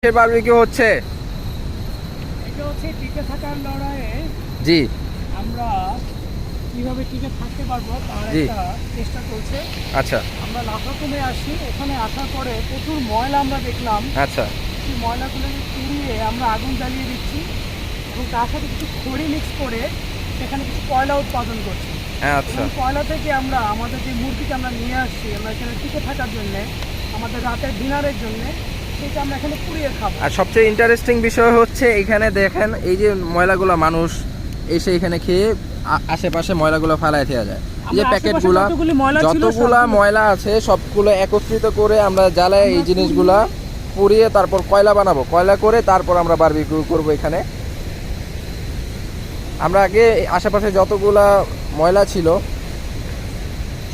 Barbecue হচ্ছে। এটা হচ্ছে টিকে থাকার লড়াইয়ে জি আমরা কিভাবে টিকে থাকতে পারবো তার জি। একটা চেষ্টা চলছে। আচ্ছা আমরা লাফাকুমে আসি, এখানে আসার পরে প্রচুর ময়লা আমরা দেখলাম। আচ্ছা সেই ময়লাগুলোকে পুড়িয়ে আমরা আগুন জ্বালিয়ে দিচ্ছি এবং তার সাথে কিছু খড়ি মিক্স করে সেখানে কিছু কয়লা উৎপাদন করছি। আচ্ছা। এবং কয়লা থেকে আমরা আমাদের যে মুরগিটা আমরা নিয়ে আসছি, আমরা এখানে টিকে থাকার জন্যে, আমাদের রাতের ডিনারের জন্যে, সেটা আমরা এখানে পুড়িয়ে খাবো। আর সবচেয়ে ইন্টারেস্টিং বিষয় হচ্ছে এখানে দেখেন এই যে ময়লাগুলো মানুষ এসে এখানে খেয়ে আশেপাশে ময়লাগুলো ফালায় দেওয়া যায়। এই যে আমরা প্যাকেটগুলো আশেপাশে যতগুলি ময়লা ছিল যতগুলা সবগুলো- ময়লা আছে সবগুলো একত্রিত করে আমরা জ্বালায় এই জিনিসগুলা পুড়িয়ে তারপর কয়লা বানাবো, কয়লা করে তারপর আমরা বারবিকিউ করবো এখানে। আমরা আগে আশেপাশে যতগুলা ময়লা ছিল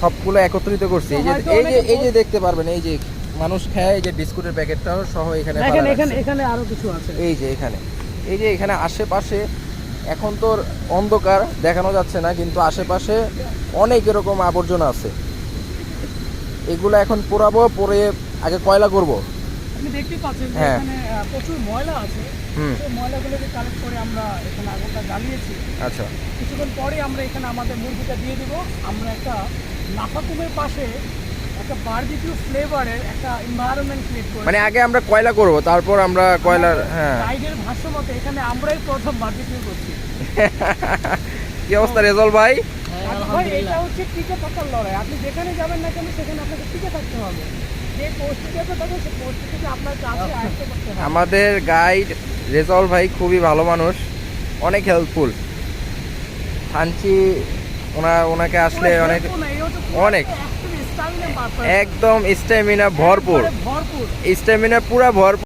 সবগুলো একত্রিত করছি। এই যে হয়তো এই যে অনেকে এই যে দেখতে পারবেন এই যে মানুষ খায় এই যে বিস্কুটের প্যাকেটটাও সহ এখানে দেখেন ফালা এখানে রাখছে। এখানে আরো কিছু আছে। এই যে এখানে আশেপাশে এখন তো অন্ধকার দেখানো যাচ্ছে না, কিন্তু আশেপাশে অনেক এরকম আবর্জনা আছে। এগুলো এখন পোড়াবো, পরে আগে কয়লা করব। আপনি দেখতে পাচ্ছেন যে হ্যাঁ। এখানে প্রচুর ময়লা আছে। হুম সেই ময়লাগুলোকে কালেক্ট করে আমরা এখানে আগুনটা জ্বালিয়েছি। আচ্ছা কিছুক্ষণ পরে আমরা এখানে আমাদের মুরগিটা দিয়ে দিব। আমরা একটা লাফাকুমের পাশে একটা বারবিকিউ ফ্লেভারের একটা এনভায়রনমেন্ট ক্রিয়েট করি। মানে আগে আমরা কয়লা করব তারপর আমরা কয়লার হ্যাঁ। গাইডের ভাষ্য মতে এখানে আমরাই প্রথম বারবিকিউ করছি। কি অবস্থা রেজল ভাই? ভাই এটা হচ্ছে টিকে থাকার লড়াই। আপনি যেখানে যাবেন না কেন সেখানে আপনাকে টিকে থাকতে হবে। যে পরিস্থিতিতে থাকবে সেই পরিস্থিতিকে আপনার কাছে আয়ত্ত করতে হবে। আমাদের গাইড রেজল ভাই খুবই ভালো মানুষ, অনেক হেল্পফুল। হাঞ্চি ওনাকে আসলে অনেক অনেক একদম স্ট্যামিনা ভরপুর, ভরপুর স্ট্যামিনা পুরা ভরপুর।